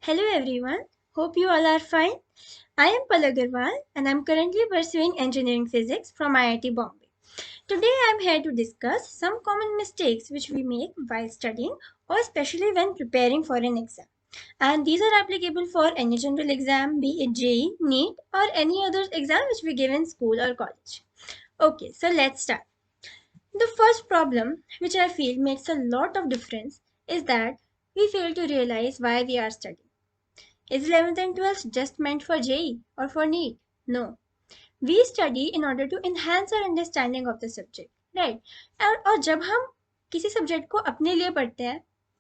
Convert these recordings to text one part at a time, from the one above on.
Hello everyone, hope you all are fine. I am Pal Agarwal and I am currently pursuing engineering physics from IIT Bombay. Today I am here to discuss some common mistakes which we make while studying or especially when preparing for an exam. And these are applicable for any general exam, be it JEE, NEET or any other exam which we give in school or college. Okay, so let's start. The first problem, which I feel makes a lot of difference, is that we fail to realize why we are studying. Is 11th and 12th just meant for JEE or for NEET? No. We study in order to enhance our understanding of the subject, right? और जब हम किसी subject को अपने लिए पढ़ते हैं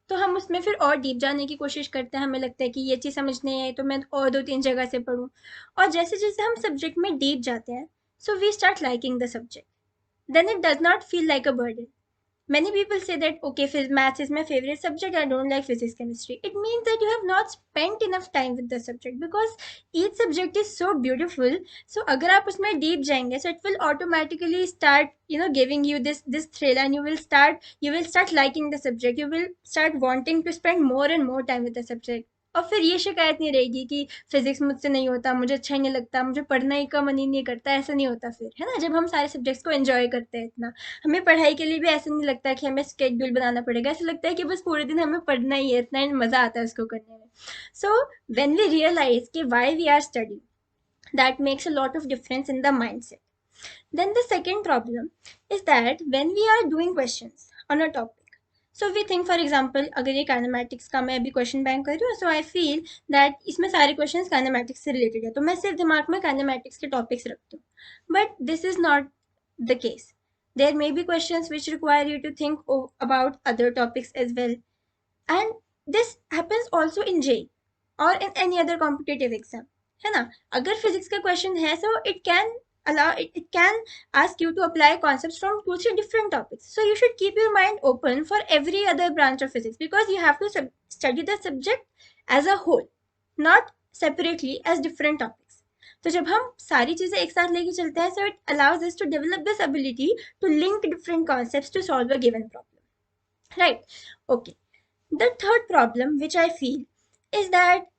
तो हम उसमें फिर और डीप जाने की कोशिश करते हैं, हमें लगता है कि ये चीज़ समझ नहीं आई तो मैं और दो तीन जगह से पढ़ूं, और जैसे जैसे हम सब्जेक्ट में डीप जाते हैं so we start liking the subject, then it does not feel like a burden. Many people say that, okay, maths is my favorite subject, I don't like physics, chemistry. It means that you have not spent enough time with the subject because each subject is so beautiful. So, agar aap usme deep jayenge, so it will automatically start, giving you this thrill, and you will start liking the subject. You will start wanting to spend more and more time with the subject. और फिर ये शिकायत नहीं रहेगी कि physics मुझसे नहीं होता, मुझे अच्छा ही नहीं लगता, मुझे पढ़ना ही का मन ही नहीं करता. ऐसा नहीं होता फिर, है ना, जब हम सारे सब्जेक्ट्स को एंजॉय करते हैं इतना. हमें पढ़ाई के लिए भी ऐसा नहीं लगता कि हमें स्केड्यूल बनाना पड़ेगा, ऐसा लगता है कि बस पूरे दिन हमें पढ़ना ही है, इतना मजा आता है उसको करने में. सो व्हेन वी रियलाइज कि why we are study, that makes a lot of difference in the mindset. Then the second problem is that when we are doing questions on a topic, so we think, for example, अगर ये kinematics का मैं अभी question bank कर रही हूँ, so I feel that इसमें सारे क्वेश्चंस kinematics से रिलेटेड है, तो मैं सिर्फ दिमाग में kinematics के टॉपिक्स रखती हूँ. But this is not the case. There may be questions which require you to think about other topics as well. And this happens also in JEE or in any other competitive exam. है ना, अगर physics का question है so it can ask you to apply concepts from 2-3 different topics. So you should keep your mind open for every other branch of physics because you have to study the subject as a whole, not separately as different topics. तो जब हम सारी चीजें एक साथ लेके चलते हैं, so it allows us to develop this ability to link different concepts to solve a given problem. Right? Okay. The third problem, which I feel, is that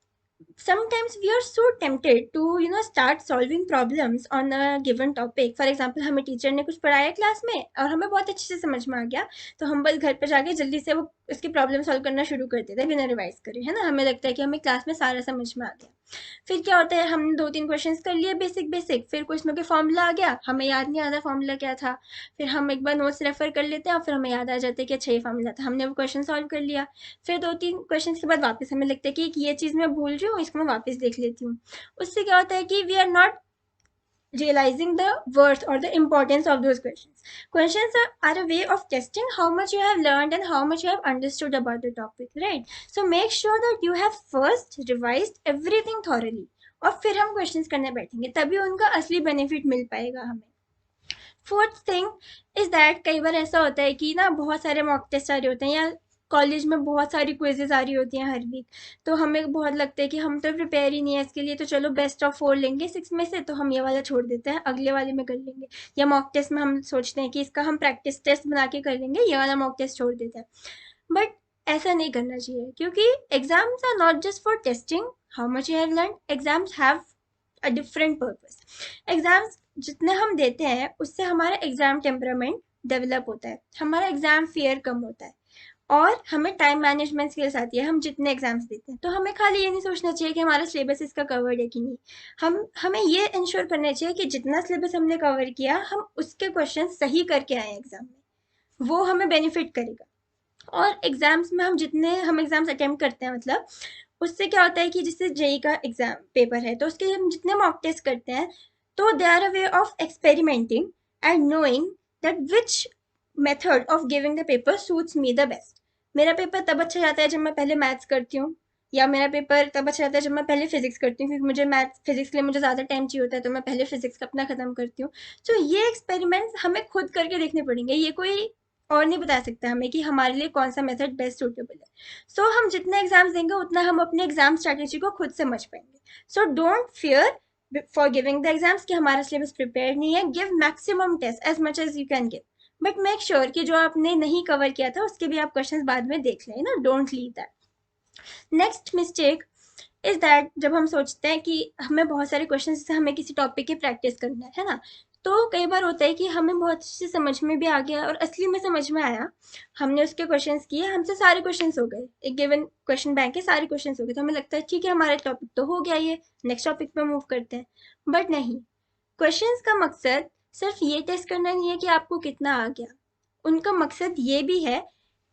sometimes we are so tempted to start solving problems on a given topic. For example, हमें teacher ने कुछ पढ़ाया class में और हमें बहुत अच्छे से समझ में आ गया, तो हम बस घर पे जाके जल्दी से वो उसकी प्रॉब्लम सॉल्व करना शुरू कर देते हैं बिना रिवाइज करे, है ना. हमें लगता है कि हमें क्लास में सारा समझ में आ गया. फिर क्या होता है, हमने 2-3 क्वेश्चंस कर लिए बेसिक बेसिक, फिर कुछ में के फॉर्मूला आ गया, हमें याद नहीं आता फॉर्मूला क्या था. फिर हम एक बार नोट्स रेफर कर लेते हैं और फिर हमें याद आ जाता है कि अच्छा ये फॉर्मूला था, हमने वो क्वेश्चन सॉल्व कर लिया. फिर 2-3 क्वेश्चन के बाद वापस हमें लगता है कि ये चीज़ मैं भूल रही हूँ, इसको मैं वापस देख लेती हूँ. उससे क्या होता है कि we are not realizing the worth or the importance of those questions. Questions are a way of testing how much you have learned and how much you have understood about the topic, right? So make sure that you have first revised everything thoroughly और फिर हम questions करने बैठेंगे, तभी उनका असली benefit मिल पाएगा हमें. फोर्थ थिंग इज दैट कई बार ऐसा होता है कि ना बहुत सारे मॉक टेस्ट आ रहे होते हैं या कॉलेज में बहुत सारी क्विजेज आ रही होती हैं हर वीक, तो हमें बहुत लगता है कि हम तो प्रिपेयर ही नहीं है इसके लिए, तो चलो बेस्ट ऑफ 4 लेंगे 6 में से, तो हम ये वाला छोड़ देते हैं, अगले वाले में कर लेंगे. या मॉक टेस्ट में हम सोचते हैं कि इसका हम प्रैक्टिस टेस्ट बना के कर लेंगे, ये वाला मॉक टेस्ट छोड़ देते हैं. बट ऐसा नहीं करना चाहिए क्योंकि exams are not just for testing how much you have learn. Exams have a different purpose. Exams जितने हम देते हैं उससे हमारा एग्जाम टेम्परामेंट डेवलप होता है, हमारा एग्जाम फियर कम होता है और हमें टाइम मैनेजमेंट स्किल्स आती है. हम जितने एग्जाम्स देते हैं तो हमें खाली ये नहीं सोचना चाहिए कि हमारा सिलेबस इसका कवर्ड है कि नहीं. हमें ये इंश्योर करना चाहिए कि जितना सिलेबस हमने कवर किया हम उसके क्वेश्चन सही करके आए एग्जाम में, वो हमें बेनिफिट करेगा. और एग्जाम्स में हम एग्जाम्स अटेम्प्ट करते हैं, मतलब उससे क्या होता है कि जैसे जेई का एग्जाम पेपर है तो उसके हम जितने मॉक टेस्ट करते हैं, तो they are a way of experimenting and knowing that which method of giving the paper suits me the best. मेरा पेपर तब अच्छा जाता है जब मैं पहले मैथ्स करती हूँ, या मेरा पेपर तब अच्छा जाता है जब मैं पहले फिजिक्स करती हूँ, क्योंकि मुझे मैथ्स फिजिक्स के लिए मुझे ज़्यादा टाइम चाहिए होता है, तो मैं पहले फिजिक्स का अपना ख़त्म करती हूँ. तो ये एक्सपेरिमेंट्स हमें खुद करके देखने पड़ेंगे, ये कोई और नहीं बता सकता हमें कि हमारे लिए कौन सा मेथड बेस्ट सूटेबल है. सो हम जितने एग्जाम्स देंगे उतना हम अपने एग्जाम स्ट्रैटेजी को खुद समझ पाएंगे. So don't fear for giving the exams कि हमारा सिलेबस प्रिपेयर नहीं है. Give maximum test as much as you can give, but make sure कि जो आपने नहीं कवर किया था उसके भी आप क्वेश्चंस बाद में देख लें ना. Don't leave that. Next mistake is that जब हम सोचते हैं कि हमें बहुत सारे क्वेश्चन से हमें किसी टॉपिक की प्रैक्टिस करना है ना, तो कई बार होता है कि हमें बहुत अच्छे से समझ में भी आ गया और असली में समझ में आया, हमने उसके क्वेश्चंस किए, हमसे सारे क्वेश्चंस हो गए, एक गिवन क्वेश्चन बैंक के सारे क्वेश्चंस हो गए, तो हमें लगता है ठीक है हमारा टॉपिक तो हो गया, ये नेक्स्ट टॉपिक पे मूव करते हैं। बट नहीं, क्वेश्चंस का मकसद सिर्फ ये टेस्ट करना नहीं है कि आपको कितना आ गया, उनका मकसद ये भी है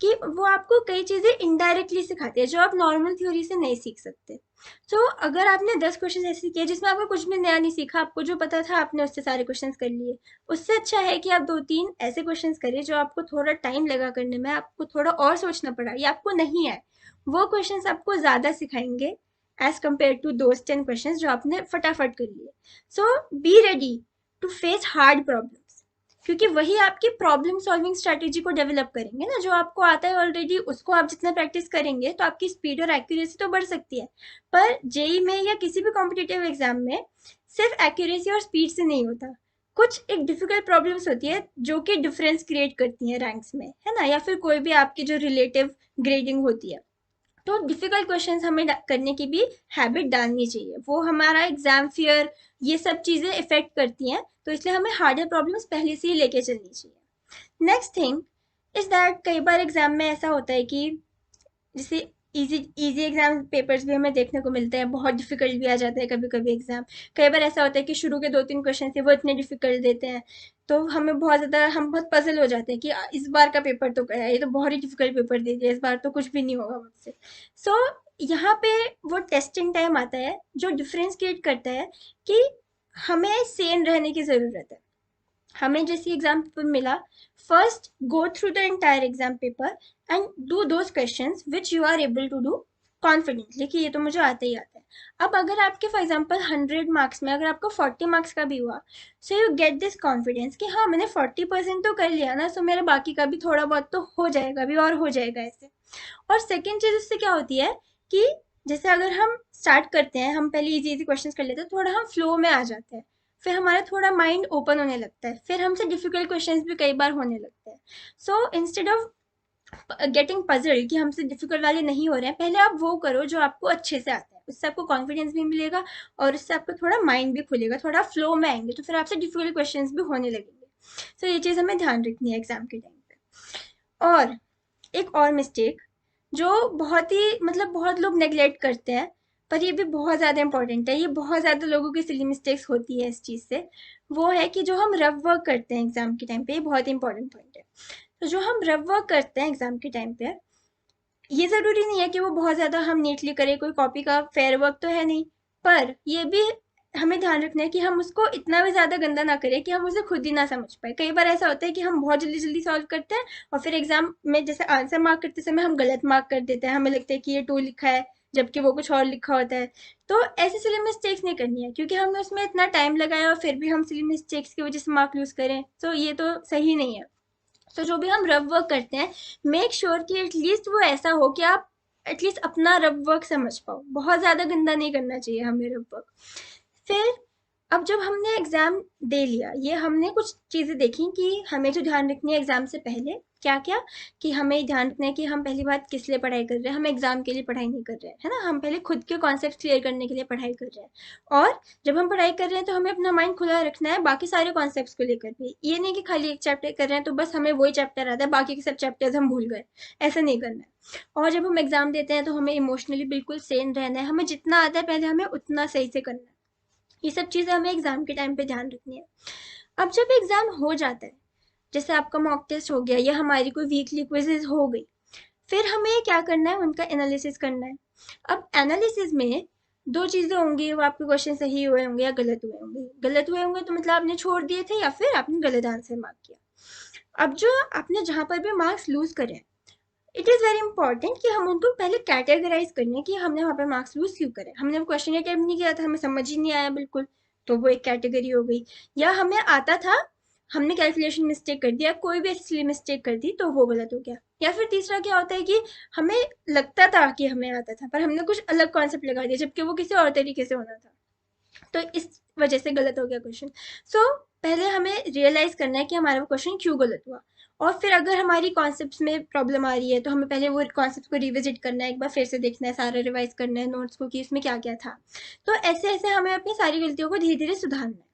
कि वो आपको कई चीज़ें इनडायरेक्टली सिखाते हैं जो आप नॉर्मल थ्योरी से नहीं सीख सकते। तो अगर आपने 10 क्वेश्चन ऐसे किए जिसमें आपको कुछ भी नया नहीं सीखा, आपको जो पता था आपने उससे सारे क्वेश्चंस कर लिए, उससे अच्छा है कि आप 2-3 ऐसे क्वेश्चंस करिए जो आपको थोड़ा टाइम लगा करने में, आपको थोड़ा और सोचना पड़ा या आपको नहीं है, वो क्वेश्चंस आपको ज़्यादा सिखाएंगे as compare to those 10 questions जो आपने फटाफट कर लिए। So be ready to face hard problems, क्योंकि वही आपकी प्रॉब्लम सॉल्विंग स्ट्रैटेजी को डेवलप करेंगे ना, जो आपको आता है ऑलरेडी उसको आप जितना प्रैक्टिस करेंगे तो आपकी स्पीड और एक्यूरेसी तो बढ़ सकती है। पर जेई में या किसी भी कॉम्पिटिटिव एग्जाम में सिर्फ एक्यूरेसी और स्पीड से नहीं होता, कुछ एक डिफिकल्ट प्रॉब्लम्स होती है जो कि डिफरेंस क्रिएट करती हैं रैंक्स में, है ना, या फिर कोई भी आपकी जो रिलेटिव ग्रेडिंग होती है। तो डिफिकल्ट क्वेश्चंस हमें करने की भी हैबिट डालनी चाहिए, वो हमारा एग्जाम फियर ये सब चीज़ें इफेक्ट करती हैं, तो इसलिए हमें हार्डर प्रॉब्लम्स पहले से ही लेके चलनी चाहिए। नेक्स्ट थिंग इज दैट कई बार एग्जाम में ऐसा होता है कि जैसे इजी इजी एग्जाम पेपर्स भी हमें देखने को मिलते हैं, बहुत डिफिकल्ट भी आ जाता है कभी कभी एग्जाम। कई बार ऐसा होता है कि शुरू के 2-3 क्वेश्चन थे वो इतने डिफिकल्ट देते हैं, तो हमें बहुत ज़्यादा हम बहुत पजल हो जाते हैं कि इस बार का पेपर तो गया, ये तो बहुत ही डिफिकल्ट पेपर दे दिया, इस बार तो कुछ भी नहीं होगा मुझसे। सो यहाँ पे वो टेस्टिंग टाइम आता है जो डिफरेंस क्रिएट करता है कि हमें सेन रहने की ज़रूरत है। हमें जैसे एग्जाम पेपर मिला, first go through the entire exam paper and do those questions which you are able to do confidently कि ये तो मुझे आता ही आता है। अब अगर आपके फॉर एग्जाम्पल 100 मार्क्स में अगर आपको 40 मार्क्स का भी हुआ, so you get this confidence कि हाँ मैंने 40% तो कर लिया ना, सो मेरा बाकी का भी थोड़ा बहुत तो हो जाएगा, अभी और हो जाएगा ऐसे। और सेकेंड चीज उससे क्या होती है कि जैसे अगर हम स्टार्ट करते हैं, हम पहले इजी इजी क्वेश्चंस कर लेते हैं, थोड़ा हम फ्लो में आ जाते हैं, फिर हमारा थोड़ा माइंड ओपन होने लगता है, फिर हमसे डिफिकल्ट क्वेश्चंस भी कई बार होने लगते हैं। So instead of getting puzzle कि हमसे डिफिकल्ट वाले नहीं हो रहे हैं, पहले आप वो करो जो आपको अच्छे से आता है, उससे आपको कॉन्फिडेंस भी मिलेगा और उससे आपको थोड़ा माइंड भी खुलेगा, थोड़ा फ्लो में आएंगे, तो फिर आपसे डिफिकल्ट क्वेश्चंस भी होने लगेंगे। सो ये चीज़ हमें ध्यान रखनी है एग्जाम के टाइम पे। और एक और मिस्टेक जो बहुत ही मतलब बहुत लोग नेग्लेक्ट करते हैं, पर ये भी बहुत ज़्यादा इंपॉर्टेंट है, ये बहुत ज़्यादा लोगों की सिली मिस्टेक्स होती है इस चीज़ से, वो है कि जो हम रफ वर्क करते हैं एग्जाम के टाइम पे, ये बहुत इंपॉर्टेंट पॉइंट है। तो जो हम रफ वर्क करते हैं एग्जाम के टाइम पे, ये ज़रूरी नहीं है कि वो बहुत ज़्यादा हम नीटली करें, कोई कॉपी का फेयर वर्क तो है नहीं, पर ये भी हमें ध्यान रखना है कि हम उसको इतना भी ज़्यादा गंदा ना करें कि हम उसे खुद ही ना समझ पाए। कई बार ऐसा होता है कि हम बहुत जल्दी जल्दी सॉल्व करते हैं और फिर एग्जाम में जैसे आंसर मार्क करते समय हम गलत मार्क कर देते हैं, हमें लगता है कि ये 2 लिखा है जबकि वो कुछ और लिखा होता है। तो ऐसी सिली मिस्टेक्स नहीं करनी है, क्योंकि हमने उसमें इतना टाइम लगाया और फिर भी हम सिली मिस्टेक्स की वजह से मार्क लूज करें, तो ये तो सही नहीं है। तो जो भी हम रफ वर्क करते हैं, मेक श्योर कि एटलीस्ट वो ऐसा हो कि आप एटलीस्ट अपना रफ वर्क समझ पाओ, बहुत ज़्यादा गंदा नहीं करना चाहिए हमें रफ वर्क। फिर अब जब हमने एग्ज़ाम दे लिया, ये हमने कुछ चीज़ें देखी कि हमें जो ध्यान रखनी है एग्ज़ाम से पहले क्या क्या, कि हमें ध्यान रखना है कि हम पहली बात किस लिए पढ़ाई कर रहे हैं, हम एग्ज़ाम के लिए पढ़ाई नहीं कर रहे हैं, है ना, हम पहले खुद के कॉन्सेप्ट क्लियर करने के लिए पढ़ाई कर रहे हैं। और जब हम पढ़ाई कर रहे हैं तो हमें अपना माइंड खुला रखना है बाकी सारे कॉन्सेप्ट्स को लेकर भी, ये नहीं कि खाली एक चैप्टर कर रहे हैं तो बस हमें वही चैप्टर आता है, बाकी के सब चैप्टर्स हम भूल गए, ऐसा नहीं करना है। और जब हम एग्ज़ाम देते हैं तो हमें इमोशनली बिल्कुल सेन रहना है, हमें जितना आता है पहले हमें उतना सही से करना है, ये सब चीज़ें हमें एग्जाम के टाइम पे ध्यान रखनी है। अब जब एग्जाम हो जाता है, जैसे आपका मॉक टेस्ट हो गया या हमारी कोई वीकली क्विजेज हो गई, फिर हमें क्या करना है, उनका एनालिसिस करना है। अब एनालिसिस में दो चीज़ें होंगी, वो आपके क्वेश्चन सही हुए होंगे या गलत हुए होंगे। गलत हुए होंगे तो मतलब आपने छोड़ दिए थे या फिर आपने गलत आंसर मार्क किया। अब जो आपने जहाँ पर भी मार्क्स लूज करे, इट इज़ वेरी इंपॉर्टेंट कि हम उनको पहले कैटेगराइज कर लें कि हमने वहाँ पर मार्क्स लूज क्यों करे। हमने वो क्वेश्चन अटेम्प्ट नहीं किया था, हमें समझ ही नहीं आया बिल्कुल, तो वो एक कैटेगरी हो गई। या हमें आता था, हमने कैलकुलेशन मिस्टेक कर दिया, कोई भी ऐसी मिस्टेक कर दी, तो वो गलत हो गया। या फिर तीसरा क्या होता है कि हमें लगता था कि हमें आता था पर हमने कुछ अलग कॉन्सेप्ट लगा दिया जबकि वो किसी और तरीके से होना था, तो इस वजह से गलत हो गया क्वेश्चन। सो पहले हमें रियलाइज करना है कि हमारा वो क्वेश्चन क्यों गलत हुआ, और फिर अगर हमारी कॉन्सेप्ट्स में प्रॉब्लम आ रही है तो हमें पहले वो कॉन्सेप्ट को रिविजिट करना है, एक बार फिर से देखना है, सारा रिवाइज करना है नोट्स को कि इसमें क्या क्या था। तो ऐसे ऐसे हमें अपनी सारी गलतियों को धीरे धीरे सुधारना है।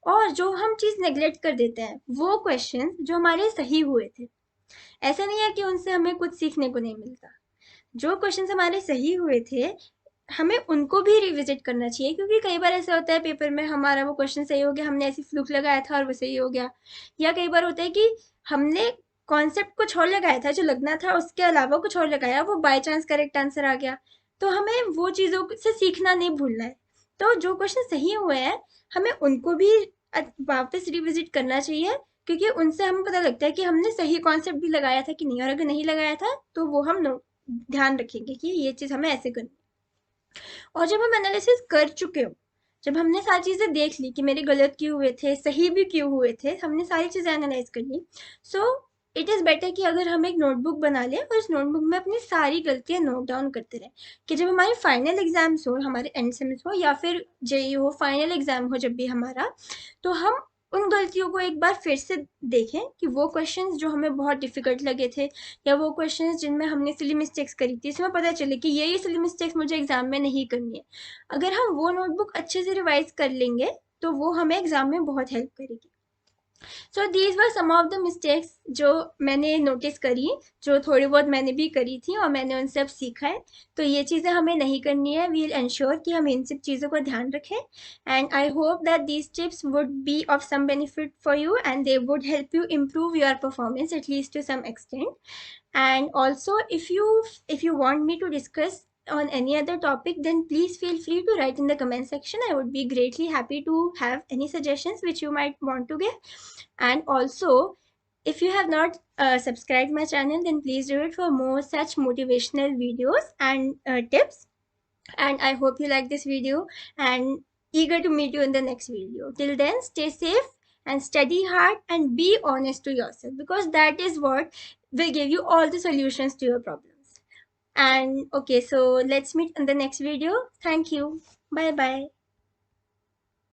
और जो हम चीज़ नेग्लेक्ट कर देते हैं वो क्वेश्चन जो हमारे सही हुए थे, ऐसा नहीं है कि उनसे हमें कुछ सीखने को नहीं मिलता। जो क्वेश्चन हमारे सही हुए थे हमें उनको भी रिविजिट करना चाहिए, क्योंकि कई बार ऐसा होता है पेपर में हमारा वो क्वेश्चन सही हो गया, हमने ऐसी फ्लूक लगाया था और वो सही हो गया। या कई बार होता है कि हमने कॉन्सेप्ट कुछ और लगाया था, जो लगना था उसके अलावा कुछ और लगाया, वो बाय चांस करेक्ट आंसर आ गया। तो हमें वो चीज़ों से सीखना नहीं भूलना है। तो जो क्वेश्चन सही हुए हैं हमें उनको भी वापस रिविजिट करना चाहिए, क्योंकि उनसे हमें पता लगता है कि हमने सही कॉन्सेप्ट भी लगाया था कि नहीं, और अगर नहीं लगाया था तो वो हम ध्यान रखेंगे कि ये चीज़ हमें ऐसे करनी है। और जब हम एनालिसिस कर चुके हो, जब हमने सारी चीज़ें देख ली कि मेरे गलत क्यों हुए थे, सही भी क्यों हुए थे, हमने सारी चीज़ें एनालाइज कर ली। सो इट इज़ बेटर कि अगर हम एक नोटबुक बना लें और उस नोटबुक में अपनी सारी गलतियाँ नोट डाउन करते रहें, कि जब हमारे फाइनल एग्जाम्स हो, हमारे एंड सेमेस्टर हो या फिर जेई हो, फाइनल एग्जाम हो जब भी हमारा, तो हम उन गलतियों को एक बार फिर से देखें कि वो क्वेश्चंस जो हमें बहुत डिफिकल्ट लगे थे, या वो क्वेश्चंस जिनमें हमने सिली मिस्टेक्स करी थी, इसमें पता चले कि ये सिली मिस्टेक्स मुझे एग्जाम में नहीं करनी है। अगर हम वो नोटबुक अच्छे से रिवाइज कर लेंगे तो वो हमें एग्जाम में बहुत हेल्प करेगी। So these were some of the mistakes जो मैंने नोटिस करी, जो थोड़ी बहुत मैंने भी करी थी और मैंने उनसे अब सीखा है। तो ये चीज़ें हमें नहीं करनी है, वील इंश्योर कि हम इन सब चीज़ों का ध्यान रखें। And I hope that these tips would be of some benefit for you and they would help you improve your performance at least to some extent. And also, if you want me to discuss on any other topic, then please feel free to write in the comment section. I would be greatly happy to have any suggestions which you might want to give. And also, if you have not subscribed my channel, then please do it for more such motivational videos and tips. And I hope you like this video and eager to meet you in the next video. Till then, stay safe and study hard and be honest to yourself, because that is what will give you all the solutions to your problems. And okay, so let's meet in the next video. Thank you. Bye bye.